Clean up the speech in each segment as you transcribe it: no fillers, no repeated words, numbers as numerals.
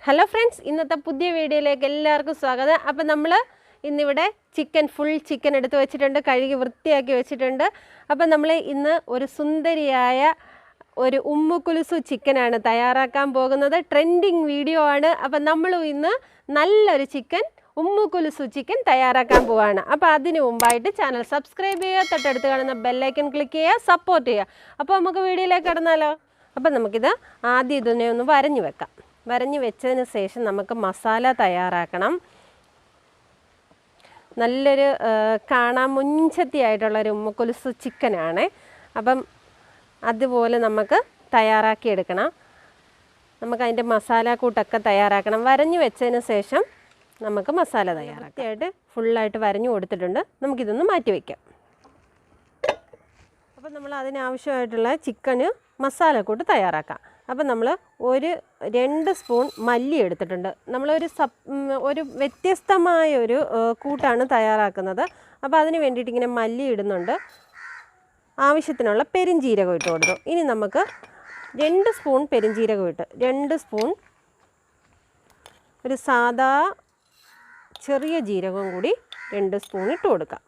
Hello friends, ഇന്നത്തെ പുതിയ വീഡിയോയിലേക്ക് എല്ലാവർക്കും സ്വാഗതം. അപ്പോൾ നമ്മൾ ഇന്നിവിടെ ഫുൾ ചിക്കൻ എടുത്ത് വെച്ചിട്ടുണ്ട്, കഴുകി വൃത്തിയാക്കി വെച്ചിട്ടുണ്ട്. അപ്പോൾ നമ്മൾ ഇന്ന് ഒരു സുന്ദരിയായ ഒരു ഉമ്മുക്കുലുസു ചിക്കനാണ് തയ്യാറാക്കാൻ പോകുന്നത്. ട്രെൻഡിങ് വീഡിയോ ആണ്. അപ്പോൾ നമ്മൾ ഇന്ന് നല്ലൊരു ഉമ്മുക്കുലുസു ചിക്കൻ തയ്യാറാക്കാൻ പോവാണ്. അപ്പോൾ അതിനു മുമ്പായിട്ട് ചാനൽ സബ്സ്ക്രൈബ് ചെയ്യുക, തൊട്ടടുത്ത് കാണുന്ന ബെൽ ഐക്കൺ ക്ലിക്ക് ചെയ്യുക, സപ്പോർട്ട് ചെയ്യുക. അപ്പോൾ നമുക്ക് വീഡിയോയിലേക്ക് കടന്നാലോ. അപ്പോൾ നമുക്കിത് ആദ്യം ഇതിനെ ഒന്ന് വരഞ്ഞു വെക്കാം. വരഞ്ഞു വെച്ചതിന് ശേഷം നമുക്ക് മസാല തയ്യാറാക്കണം. നല്ലൊരു കാണാൻ മുഞ്ചത്തിയായിട്ടുള്ളൊരു ഉമ്മുക്കുലുസു ചിക്കനാണ്. അപ്പം അതുപോലെ നമുക്ക് തയ്യാറാക്കിയെടുക്കണം. നമുക്കതിൻ്റെ മസാല കൂട്ടൊക്കെ തയ്യാറാക്കണം. വരഞ്ഞു വെച്ചതിന് ശേഷം നമുക്ക് മസാല തയ്യാറാക്കിയായിട്ട് ഫുള്ളായിട്ട് വരഞ്ഞു കൊടുത്തിട്ടുണ്ട്. നമുക്കിതൊന്ന് മാറ്റി വയ്ക്കാം. അപ്പം നമ്മൾ അതിനാവശ്യമായിട്ടുള്ള ചിക്കന് മസാലക്കൂട്ട് തയ്യാറാക്കാം. അപ്പം നമ്മൾ 2 സ്പൂൺ മല്ലി എടുത്തിട്ടുണ്ട്. ഒരു വ്യത്യസ്തമായൊരു കൂട്ടാണ് തയ്യാറാക്കുന്നത്. അപ്പോൾ അതിന് വേണ്ടിയിട്ട് ഇങ്ങനെ മല്ലി ഇടുന്നുണ്ട്. ആവശ്യത്തിനുള്ള പെരിഞ്ജീരകം ഇട്ട് കൊടുത്തു. ഇനി നമുക്ക് 2 സ്പൂൺ പെരിഞ്ജീരകം ഇട്ട് 2 സ്പൂൺ ഒരു സാദാ ചെറിയ ജീരകവും കൂടി 2 സ്പൂൺ ഇട്ട് കൊടുക്കാം.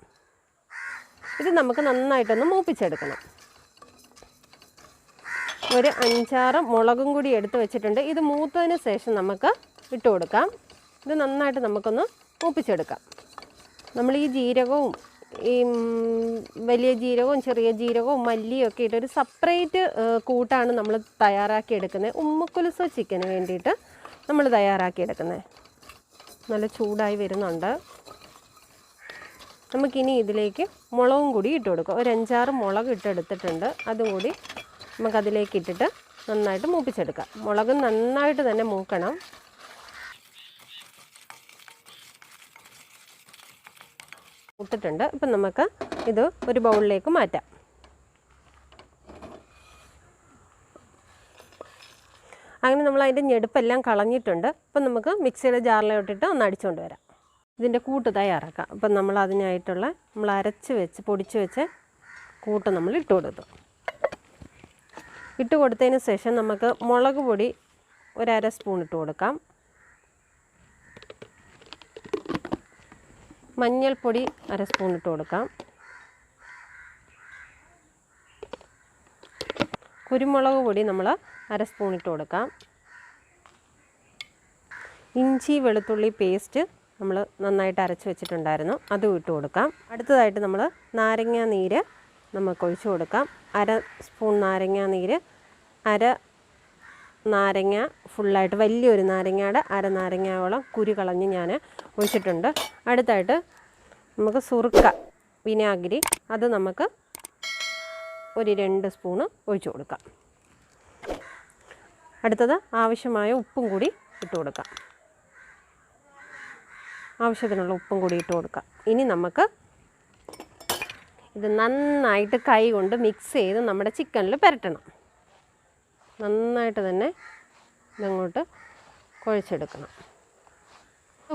ഇത് നമുക്ക് നന്നായിട്ടൊന്ന് മൂപ്പിച്ചെടുക്കണം. ഒരു 5-6 മുളകും കൂടി എടുത്ത് വെച്ചിട്ടുണ്ട്. ഇത് മൂത്തതിന് ശേഷം നമുക്ക് ഇട്ട് കൊടുക്കാം. ഇത് നന്നായിട്ട് നമുക്കൊന്ന് മൂപ്പിച്ചെടുക്കാം. നമ്മൾ ഈ ജീരകവും ഈ വലിയ ജീരകവും ചെറിയ ജീരകവും മല്ലിയും ഒക്കെ ഇട്ടൊരു സെപ്പറേറ്റ് കൂട്ടാണ് നമ്മൾ തയ്യാറാക്കിയെടുക്കുന്നത്. ഉമ്മുക്കുലുസു ചിക്കന് വേണ്ടിയിട്ട് നമ്മൾ തയ്യാറാക്കിയെടുക്കുന്നത്. നല്ല ചൂടായി വരുന്നുണ്ട്. നമുക്കിനി ഇതിലേക്ക് മുളകും കൂടി ഇട്ട് കൊടുക്കാം. ഒരു 5-6 മുളക് ഇട്ടെടുത്തിട്ടുണ്ട്. അതും കൂടി നമുക്കതിലേക്ക് ഇട്ടിട്ട് നന്നായിട്ട് മൂപ്പിച്ചെടുക്കാം. മുളക് നന്നായിട്ട് തന്നെ മൂക്കണം. ഇട്ടിട്ടുണ്ട്. ഇപ്പം നമുക്ക് ഇത് ഒരു ബൗളിലേക്ക് മാറ്റാം. അങ്ങനെ നമ്മൾ അതിൻ്റെ ഞെടുപ്പെല്ലാം കളഞ്ഞിട്ടുണ്ട്. അപ്പം നമുക്ക് മിക്സിയുടെ ജാറിലോട്ടിട്ട് ഒന്ന് അടിച്ചുകൊണ്ട് വരാം. ഇതിൻ്റെ കൂട്ട് തയ്യാറാക്കാം. അപ്പം നമ്മൾ അതിനായിട്ടുള്ള പൊടിച്ച് വെച്ച് കൂട്ട് നമ്മൾ ഇട്ട് കൊടുത്തു. ഇട്ട് കൊടുത്തതിന് ശേഷം നമുക്ക് മുളക് പൊടി 1/2 സ്പൂൺ ഇട്ട് കൊടുക്കാം. മഞ്ഞൾപ്പൊടി 1/2 സ്പൂൺ ഇട്ട് കൊടുക്കാം. കുരുമുളക് പൊടി നമ്മൾ 1/2 സ്പൂൺ ഇട്ട് കൊടുക്കാം. ഇഞ്ചി വെളുത്തുള്ളി പേസ്റ്റ് നമ്മൾ നന്നായിട്ട് അരച്ച് വെച്ചിട്ടുണ്ടായിരുന്നു, അതും ഇട്ട് കൊടുക്കാം. അടുത്തതായിട്ട് നമ്മൾ നാരങ്ങാ നീര് നമുക്ക് ഒഴിച്ചു കൊടുക്കാം. 1/2 സ്പൂൺ നാരങ്ങാ നീര്, 1/2 നാരങ്ങ ഫുള്ളായിട്ട് വലിയൊരു നാരങ്ങയുടെ 1/2 നാരങ്ങയോളം കുരു കളഞ്ഞ് ഞാൻ ഒഴിച്ചിട്ടുണ്ട്. അടുത്തായിട്ട് നമുക്ക് സുറുക്ക വിനാഗിരി, അത് നമുക്ക് ഒരു 2 സ്പൂണ് ഒഴിച്ചു കൊടുക്കാം. അടുത്തത് ആവശ്യമായ ഉപ്പും കൂടി ഇട്ട് കൊടുക്കാം. ആവശ്യത്തിനുള്ള ഉപ്പും കൂടി ഇട്ട് കൊടുക്കാം. ഇനി നമുക്ക് ഇത് നന്നായിട്ട് കൈ കൊണ്ട് മിക്സ് ചെയ്ത് നമ്മുടെ ചിക്കനിൽ പുരട്ടണം. നന്നായിട്ട് തന്നെ ഇതങ്ങോട്ട് കുഴച്ചെടുക്കണം.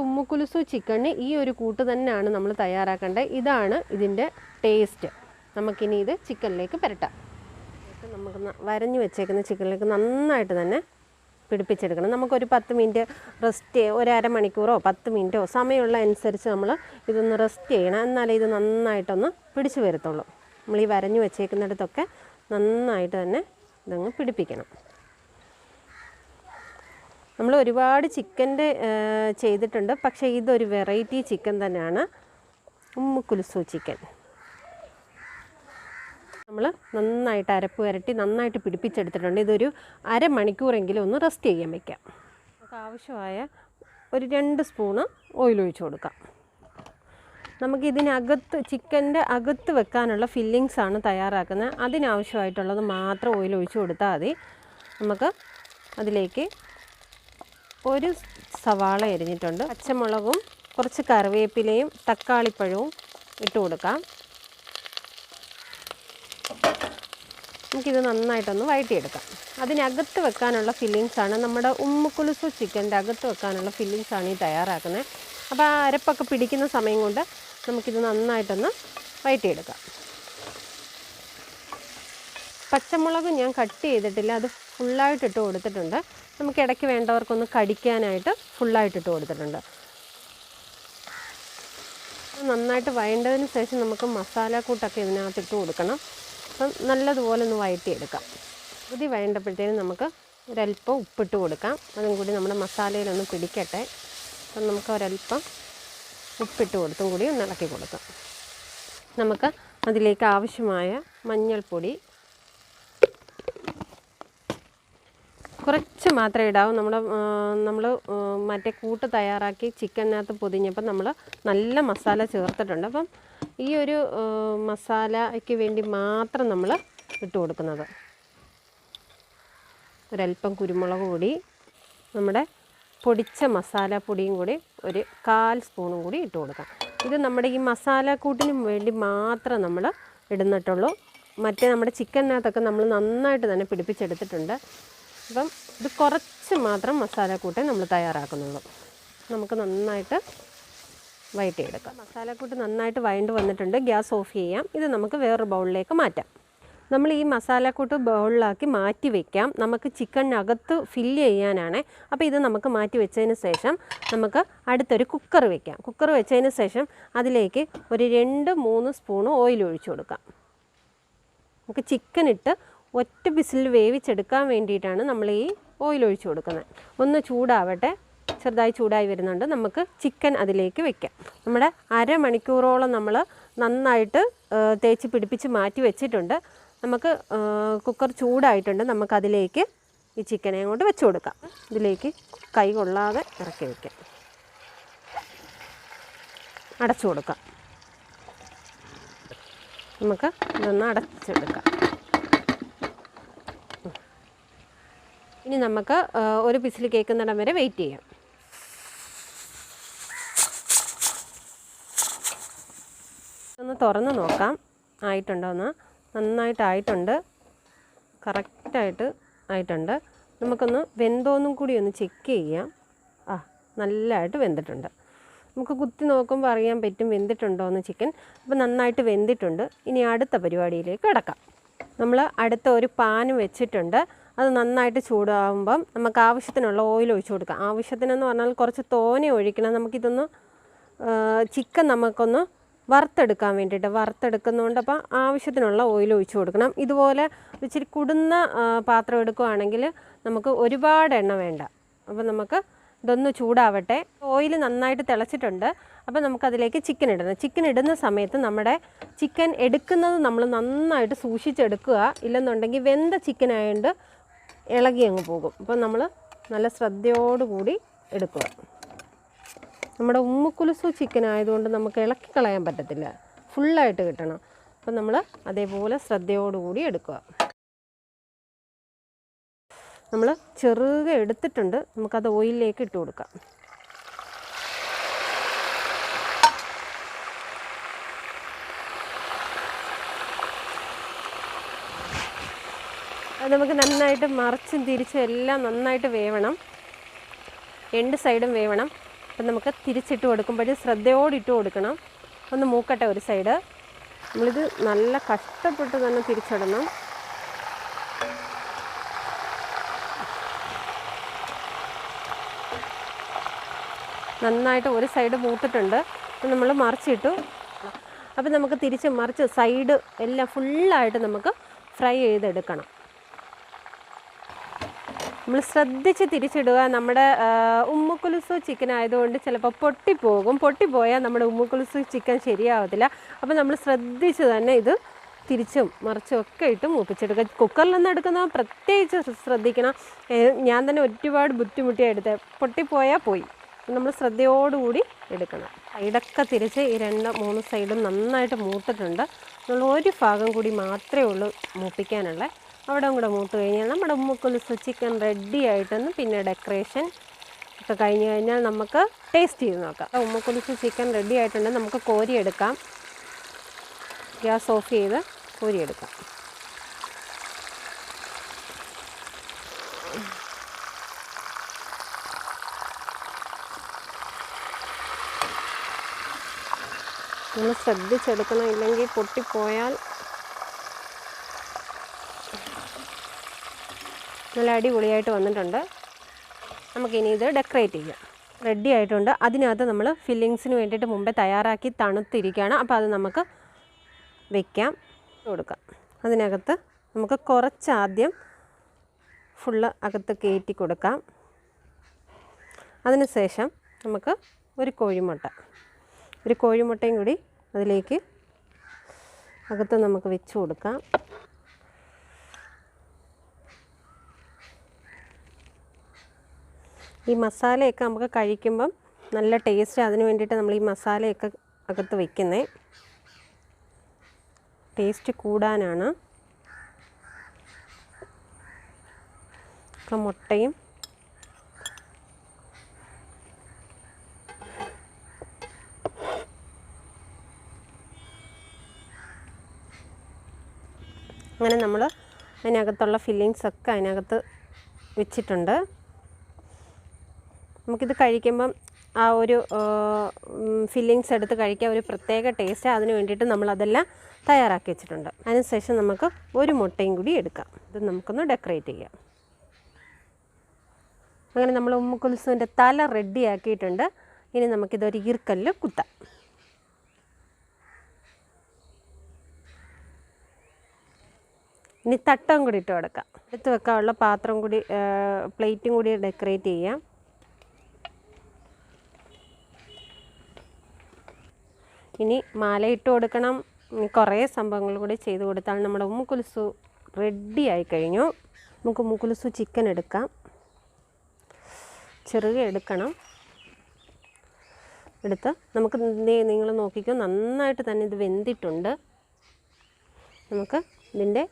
ഉമ്മുക്കുലുസു ചിക്കന് ഈ ഒരു കൂട്ട് തന്നെയാണ് നമ്മൾ തയ്യാറാക്കേണ്ടത്. ഇതാണ് ഇതിൻ്റെ ടേസ്റ്റ്. നമുക്കിനി ഇത് ചിക്കനിലേക്ക് പുരട്ടാം. നമുക്ക് വരഞ്ഞു വെച്ചേക്കുന്ന ചിക്കനിലേക്ക് നന്നായിട്ട് തന്നെ പിടിപ്പിച്ചെടുക്കണം. നമുക്കൊരു 10 മിനിറ്റ് റെസ്റ്റ്, ഒരു അരമണിക്കൂറോ 10 മിനിറ്റോ സമയമുള്ള അനുസരിച്ച് നമ്മൾ ഇതൊന്ന് റെസ്റ്റ് ചെയ്യണം. എന്നാലേ ഇത് നന്നായിട്ടൊന്ന് പിടിച്ചു വരത്തുള്ളൂ. നമ്മൾ ഈ വരഞ്ഞു വെച്ചേക്കുന്നിടത്തൊക്കെ നന്നായിട്ട് തന്നെ ഇതങ്ങ് പിടിപ്പിക്കണം. നമ്മൾ ഒരുപാട് ചിക്കൻ്റെ ചെയ്തിട്ടുണ്ട്, പക്ഷേ ഇതൊരു വെറൈറ്റി ചിക്കൻ തന്നെയാണ് ഉമ്മുക്കുലുസു ചിക്കൻ. നമ്മൾ നന്നായിട്ട് അരപ്പ് വരട്ടി നന്നായിട്ട് പിടിപ്പിച്ചെടുത്തിട്ടുണ്ട്. ഇതൊരു അരമണിക്കൂറെങ്കിലും ഒന്ന് റെസ്റ്റ് ചെയ്യാൻ വയ്ക്കാം. നമുക്ക് ആവശ്യമായ ഒരു 2 സ്പൂണ് ഓയിൽ ഒഴിച്ച് കൊടുക്കാം. നമുക്കിതിനകത്ത് ചിക്കൻ്റെ അകത്ത് വെക്കാനുള്ള ഫില്ലിങ്സാണ് തയ്യാറാക്കുന്നത്. അതിനാവശ്യമായിട്ടുള്ളത് മാത്രം ഓയിൽ ഒഴിച്ച് കൊടുത്താൽ മതി. നമുക്ക് അതിലേക്ക് ഒരു സവാള എരിഞ്ഞിട്ടുണ്ട്, പച്ചമുളകും കുറച്ച് കറിവേപ്പിലയും തക്കാളിപ്പഴവും ഇട്ട് കൊടുക്കാം. നമുക്കിത് നന്നായിട്ടൊന്ന് വഴറ്റിയെടുക്കാം. അതിനകത്ത് വെക്കാനുള്ള ഫില്ലിങ്സാണ് നമ്മുടെ ഉമ്മുക്കുലുസു ചിക്കൻ്റെ അകത്ത് വെക്കാനുള്ള ഫില്ലിങ്സാണ് ഈ തയ്യാറാക്കുന്നത്. അപ്പോൾ ആ അരപ്പൊക്കെ പിടിക്കുന്ന സമയം കൊണ്ട് നമുക്കിത് നന്നായിട്ടൊന്ന് വഴറ്റിയെടുക്കാം. പച്ചമുളക് ഞാൻ കട്ട് ചെയ്തിട്ടില്ല, അത് ഫുള്ളായിട്ട് ഇട്ട് കൊടുത്തിട്ടുണ്ട്. നമുക്ക് ഇടയ്ക്ക് വേണ്ടവർക്കൊന്ന് കടിക്കാനായിട്ട് ഫുള്ളായിട്ട് ഇട്ട് കൊടുത്തിട്ടുണ്ട്. നന്നായിട്ട് വഴണ്ടതിന് ശേഷം നമുക്ക് മസാലക്കൂട്ടൊക്കെ ഇതിനകത്ത് ഇട്ട് കൊടുക്കണം. അപ്പം നല്ലതുപോലെ ഒന്ന് വഴറ്റിയെടുക്കാം. പകുതി വഴണ്ടപ്പോഴത്തേനും നമുക്ക് ഒരല്പം ഉപ്പിട്ട് കൊടുക്കാം. അതും കൂടി നമ്മുടെ മസാലയിലൊന്ന് പിടിക്കട്ടെ. അപ്പം നമുക്ക് ഒരല്പം ഉപ്പിട്ട് കൊടുത്തും കൂടി ഒന്ന് ഇളക്കി കൊടുക്കാം. നമുക്ക് അതിലേക്ക് ആവശ്യമായ മഞ്ഞൾപ്പൊടി കുറച്ച് മാത്രമേ ഇടാവൂ. നമ്മൾ മറ്റേ കൂട്ട് തയ്യാറാക്കി ചിക്കനകത്ത് പൊതിഞ്ഞപ്പോൾ നമ്മൾ നല്ല മസാല ചേർത്തിട്ടുണ്ട്. അപ്പം ഈ ഒരു മസാലയ്ക്ക് വേണ്ടി മാത്രം നമ്മൾ ഇട്ട് കൊടുക്കുന്നത്. ഒരല്പം കുരുമുളക് പൊടി, നമ്മുടെ പൊടിച്ച മസാലപ്പൊടിയും കൂടി ഒരു 1/4 സ്പൂണും കൂടി ഇട്ട് കൊടുക്കാം. ഇത് നമ്മുടെ ഈ മസാലക്കൂട്ടിനും വേണ്ടി മാത്രം നമ്മൾ ഇടുന്നിട്ടുള്ളൂ. മറ്റേ നമ്മുടെ ചിക്കനകത്തൊക്കെ നമ്മൾ നന്നായിട്ട് തന്നെ പിടിപ്പിച്ചെടുത്തിട്ടുണ്ട്. അപ്പം ഇത് കുറച്ച് മാത്രം മസാലക്കൂട്ടേ നമ്മൾ തയ്യാറാക്കുന്നുള്ളൂ. നമുക്ക് നന്നായിട്ട് വഴറ്റിയെടുക്കാം. മസാലക്കൂട്ട് നന്നായിട്ട് വഴണ്ട് വന്നിട്ടുണ്ട്. ഗ്യാസ് ഓഫ് ചെയ്യാം. ഇത് നമുക്ക് വേറൊരു ബൗളിലേക്ക് മാറ്റാം. നമ്മൾ ഈ മസാലക്കൂട്ട് ബൗളിലാക്കി മാറ്റി വയ്ക്കാം. നമുക്ക് ചിക്കനകത്ത് ഫില്ല് ചെയ്യാനാണ്. അപ്പോൾ ഇത് നമുക്ക് മാറ്റി വെച്ചതിന് ശേഷം നമുക്ക് അടുത്തൊരു കുക്കർ വയ്ക്കാം. കുക്കർ വെച്ചതിന് ശേഷം അതിലേക്ക് ഒരു 2-3 സ്പൂൺ ഓയിൽ ഒഴിച്ചു കൊടുക്കാം. നമുക്ക് ചിക്കൻ ഇട്ട് ഒറ്റ വിസിൽ വേവിച്ചെടുക്കാൻ വേണ്ടിയിട്ടാണ് നമ്മൾ ഈ ഓയിൽ ഒഴിച്ചു കൊടുക്കുന്നത്. ഒന്ന് ചൂടാവട്ടെ. ചെറുതായി ചൂടായി വരുന്നുണ്ട്. നമുക്ക് ചിക്കൻ അതിലേക്ക് വെക്കാം. നമ്മുടെ അരമണിക്കൂറോളം നമ്മൾ നന്നായിട്ട് തേച്ച് പിടിപ്പിച്ച് മാറ്റി വെച്ചിട്ടുണ്ട്. നമുക്ക് കുക്കർ ചൂടായിട്ടുണ്ട്. നമുക്കതിലേക്ക് ഈ ചിക്കനെ അങ്ങോട്ട് വെച്ച് കൊടുക്കാം. ഇതിലേക്ക് കൈ കൊള്ളാതെ ഇറക്കി വയ്ക്കാം. അടച്ചു കൊടുക്കാം. നമുക്ക് ഇതൊന്ന് അടച്ചെടുക്കാം. ഇനി നമുക്ക് ഒരു വിസിൽ കേൾക്കുന്നിടം വരെ വെയിറ്റ് ചെയ്യാം. ഒന്ന് തുറന്ന് നോക്കാം ആയിട്ടുണ്ടോ എന്ന്. നന്നായിട്ടായിട്ടുണ്ട്. കറക്റ്റായിട്ട് ആയിട്ടുണ്ട്. നമുക്കൊന്ന് വെന്തോന്നും കൂടി ഒന്ന് ചെക്ക് ചെയ്യാം. നല്ലതായിട്ട് വെന്തിട്ടുണ്ട്. നമുക്ക് കുത്തി നോക്കുമ്പോൾ അറിയാൻ പറ്റും വെന്തിട്ടുണ്ടോ എന്ന് ചിക്കൻ. അപ്പോൾ നന്നായിട്ട് വെന്തിട്ടുണ്ട്. ഇനി അടുത്ത പരിപാടിയിലേക്ക് കിടക്കാം. നമ്മൾ അടുത്ത ഒരു പാൻ വെച്ചിട്ടുണ്ട്. അത് നന്നായിട്ട് ചൂടാകുമ്പം നമുക്ക് ആവശ്യത്തിനുള്ള ഓയിൽ ഒഴിച്ചു കൊടുക്കാം. ആവശ്യത്തിനെന്ന് പറഞ്ഞാൽ കുറച്ച് തോനെ ഒഴിക്കണം. നമുക്കിതൊന്ന് ചിക്കൻ നമുക്കൊന്ന് വറുത്തെടുക്കാൻ വേണ്ടിയിട്ട് വറുത്തെടുക്കുന്നതുകൊണ്ട് അപ്പോൾ ആവശ്യത്തിനുള്ള ഓയിൽ ഒഴിച്ചു കൊടുക്കണം. ഇതുപോലെ ഇച്ചിരി കുടുന്ന പാത്രം എടുക്കുകയാണെങ്കിൽ നമുക്ക് ഒരുപാട് എണ്ണ വേണ്ട. അപ്പോൾ നമുക്ക് ഇതൊന്ന് ചൂടാവട്ടെ. ഓയിൽ നന്നായിട്ട് തിളച്ചിട്ടുണ്ട്. അപ്പോൾ നമുക്കതിലേക്ക് ചിക്കൻ ഇടണം. ചിക്കൻ ഇടുന്ന സമയത്ത് നമ്മുടെ ചിക്കൻ എടുക്കുന്നത് നമ്മൾ നന്നായിട്ട് സൂക്ഷിച്ചെടുക്കുക. ഇല്ലെന്നുണ്ടെങ്കിൽ വെന്ത ചിക്കൻ ആയതുകൊണ്ട് ഇളകി അങ്ങ് പോകും. അപ്പോൾ നമ്മൾ നല്ല ശ്രദ്ധയോടുകൂടി എടുക്കുക. നമ്മുടെ ഉമ്മുക്കുലുസു ചിക്കൻ ആയതുകൊണ്ട് നമുക്ക് ഇളക്കി കളയാൻ പറ്റത്തില്ല. ഫുള്ളായിട്ട് കിട്ടണം. അപ്പം നമ്മൾ അതേപോലെ ശ്രദ്ധയോടുകൂടി എടുക്കുക. നമ്മൾ ചെറുകെ എടുത്തിട്ടുണ്ട്. നമുക്കത് ഓയിലിലേക്ക് ഇട്ട് കൊടുക്കാം. അത് നമുക്ക് നന്നായിട്ട് മറിച്ചും തിരിച്ചും എല്ലാം നന്നായിട്ട് വേവണം. 2 സൈഡും വേവണം. അപ്പം നമുക്ക് തിരിച്ചിട്ട് കൊടുക്കുമ്പോഴും ശ്രദ്ധയോടിട്ട് കൊടുക്കണം. ഒന്ന് മൂക്കട്ടെ ഒരു സൈഡ്. നമ്മളിത് നല്ല കഷ്ടപ്പെട്ട് തന്നെ തിരിച്ചിടണം. നന്നായിട്ട് ഒരു സൈഡ് മൂത്തിട്ടുണ്ട്. നമ്മൾ മറിച്ചിട്ടു. അപ്പം നമുക്ക് തിരിച്ച് മറിച്ച് സൈഡ് എല്ലാം ഫുള്ളായിട്ട് നമുക്ക് ഫ്രൈ ചെയ്തെടുക്കണം. നമ്മൾ ശ്രദ്ധിച്ച് തിരിച്ചിടുക. നമ്മുടെ ഉമ്മുക്കുലുസു ചിക്കൻ ആയതുകൊണ്ട് ചിലപ്പോൾ പൊട്ടിപ്പോയാൽ നമ്മുടെ ഉമ്മുക്കുലുസു ചിക്കൻ ശരിയാവത്തില്ല. അപ്പോൾ നമ്മൾ ശ്രദ്ധിച്ച് തന്നെ ഇത് തിരിച്ചും മറിച്ചും ഒക്കെ ഇട്ട് മൂപ്പിച്ചെടുക്കുക. കുക്കറിലൊന്നും എടുക്കുന്നത് പ്രത്യേകിച്ച് ശ്രദ്ധിക്കണം. ഞാൻ തന്നെ ഒരുപാട് ബുദ്ധിമുട്ടിയാണ് എടുത്തത്. പൊട്ടിപ്പോയാൽ പോയി. നമ്മൾ ശ്രദ്ധയോടുകൂടി എടുക്കണം. സൈഡൊക്കെ തിരിച്ച് ഈ 2-3 സൈഡും നന്നായിട്ട് മൂത്തിട്ടുണ്ട്. നമ്മൾ ഒരു ഭാഗം കൂടി മാത്രമേ ഉള്ളൂ മൂപ്പിക്കാനുള്ള. അവിടെ കൂടെ മൂത്ത് കഴിഞ്ഞാൽ നമ്മുടെ ഉമ്മുക്കുലുസു ചിക്കൻ റെഡി ആയിട്ടെന്ന്. പിന്നെ ഡെക്കറേഷൻ ഒക്കെ കഴിഞ്ഞ് കഴിഞ്ഞാൽ നമുക്ക് ടേസ്റ്റ് ചെയ്ത് നോക്കാം. ഉമ്മുക്കുലുസു ചിക്കൻ റെഡി ആയിട്ടുണ്ട്. നമുക്ക് കോരിയെടുക്കാം. ഗ്യാസ് ഓഫ് ചെയ്ത് കോരിയെടുക്കാം. നമ്മൾ ശ്രദ്ധിച്ചെടുക്കണം. ഇല്ലെങ്കിൽ പൊട്ടിപ്പോയാൽ നല്ല അടിപൊളിയായിട്ട് വന്നിട്ടുണ്ട്. നമുക്കിനി ഇത് ഡെക്കറേറ്റ് ചെയ്യാം. റെഡി ആയിട്ടുണ്ട്. അതിനകത്ത് നമ്മൾ ഫില്ലിങ്സിന് വേണ്ടിയിട്ട് മുമ്പേ തയ്യാറാക്കി തണുത്തിരിക്കുകയാണ്. അപ്പോൾ അത് നമുക്ക് വയ്ക്കാം, കൊടുക്കാം. അതിനകത്ത് നമുക്ക് കുറച്ചാദ്യം ഫുള്ള് അകത്ത് കയറ്റി കൊടുക്കാം. അതിനുശേഷം നമുക്ക് ഒരു കോഴിമുട്ടയും കൂടി അതിലേക്ക് അകത്ത് നമുക്ക് വെച്ച് കൊടുക്കാം. ഈ മസാലയൊക്കെ നമുക്ക് കഴിക്കുമ്പം നല്ല ടേസ്റ്റ്. അതിന് വേണ്ടിയിട്ട് നമ്മൾ ഈ മസാലയൊക്കെ അകത്ത് വയ്ക്കുന്നത് ടേസ്റ്റ് കൂടാനാണ്. മുട്ടയും അങ്ങനെ നമ്മൾ അതിനകത്തുള്ള ഫില്ലിങ്സൊക്കെ അതിനകത്ത് വെച്ചിട്ടുണ്ട്. നമുക്കിത് കഴിക്കുമ്പം ആ ഒരു ഫില്ലിങ്സ് എടുത്ത് കഴിക്കാൻ ഒരു പ്രത്യേക ടേസ്റ്റ്. അതിന് വേണ്ടിയിട്ട് നമ്മളതെല്ലാം തയ്യാറാക്കി വെച്ചിട്ടുണ്ട്. അതിനുശേഷം നമുക്ക് ഒരു മുട്ടയും കൂടി എടുക്കാം. ഇത് നമുക്കൊന്ന് ഡെക്കറേറ്റ് ചെയ്യാം. അങ്ങനെ നമ്മൾ ഉമ്മുക്കുൽസുവിൻ്റെ തല റെഡി ആക്കിയിട്ടുണ്ട്. ഇനി നമുക്കിതൊരു ഈർക്കല്ലിൽ കുത്താം. ഇനി തട്ടം കൂടി ഇട്ട് കൊടുക്കാം. എടുത്ത് വെക്കാനുള്ള പാത്രം കൂടി പ്ലേറ്റും കൂടി ഡെക്കറേറ്റ് ചെയ്യാം. ഇനി മാലയിട്ട് കൊടുക്കണം. കുറേ സംഭവങ്ങൾ കൂടി ചെയ്ത് കൊടുത്താൽ നമ്മുടെ ഉമ്മുക്കുൽസു റെഡി ആയി കഴിഞ്ഞു. നമുക്ക് ഉമ്മുക്കുൽസു ചിക്കൻ എടുക്കാം. ചെറുകെ എടുക്കണം. എടുത്ത് നമുക്ക് നിങ്ങൾ നോക്കിക്കോ, നന്നായിട്ട് തന്നെ ഇത് വെന്തിട്ടുണ്ട്. നമുക്ക് ഇതിൻ്റെ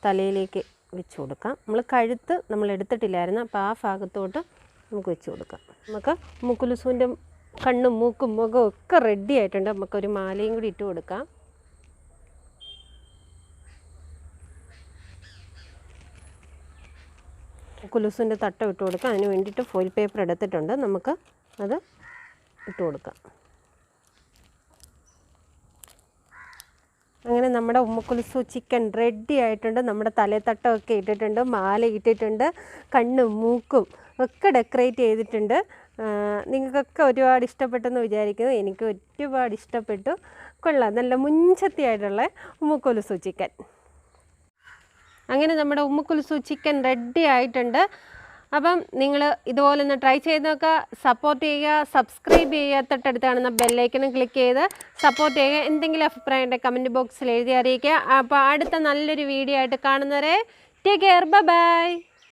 തലയിലേക്ക് വെച്ച് കൊടുക്കാം. നമ്മൾ കഴുത്ത് നമ്മൾ എടുത്തിട്ടില്ലായിരുന്നു, അപ്പോൾ ആ ഭാഗത്തോട്ട് നമുക്ക് വെച്ച് കൊടുക്കാം. നമുക്ക് ഉമ്മുക്കുൽസുവിൻ്റെ കണ്ണും മൂക്കും മുഖവും ഒക്കെ റെഡി ആയിട്ടുണ്ട്. നമുക്കൊരു മാലയും കൂടി ഇട്ട് കൊടുക്കാം. കുലുസിൻ്റെ തട്ടം ഇട്ട് കൊടുക്കാം. അതിന് വേണ്ടിയിട്ട് ഫോയിൽ പേപ്പർ എടുത്തിട്ടുണ്ട്. നമുക്ക് അത് ഇട്ട് കൊടുക്കാം. അങ്ങനെ നമ്മുടെ ഉമ്മുക്കുൽസു ചിക്കൻ റെഡി ആയിട്ടുണ്ട്. നമ്മുടെ തലത്തട്ടമൊക്കെ ഇട്ടിട്ടുണ്ട്, മാല ഇട്ടിട്ടുണ്ട്, കണ്ണും മൂക്കും ഒക്കെ ഡെക്കറേറ്റ് ചെയ്തിട്ടുണ്ട്. നിങ്ങൾക്കൊക്കെ ഒരുപാട് ഇഷ്ടപ്പെട്ടെന്ന് വിചാരിക്കുന്നു. എനിക്ക് ഒരുപാട് ഇഷ്ടപ്പെട്ടു. കൊള്ളാം, നല്ല മുഞ്ചത്തിയായിട്ടുള്ള ഉമ്മുക്കുൽസു ചിക്കൻ. അങ്ങനെ നമ്മുടെ ഉമ്മുക്കുൽസു ചിക്കൻ റെഡി ആയിട്ടുണ്ട്. അപ്പം നിങ്ങൾ ഇതുപോലെ ഒന്ന് ട്രൈ ചെയ്ത് നോക്കുക. സപ്പോർട്ട് ചെയ്യുക, സബ്സ്ക്രൈബ് ചെയ്യുക, തൊട്ടടുത്ത് കാണുന്ന ബെല്ലൈക്കനും ക്ലിക്ക് ചെയ്ത് സപ്പോർട്ട് ചെയ്യുക. എന്തെങ്കിലും അഭിപ്രായം ഉണ്ടെങ്കിൽ കമൻറ്റ് ബോക്സിൽ എഴുതി അറിയിക്കുക. അപ്പോൾ അടുത്ത നല്ലൊരു വീഡിയോ ആയിട്ട് കാണുന്നവരെ ടേക്ക് കെയർ, ബൈ.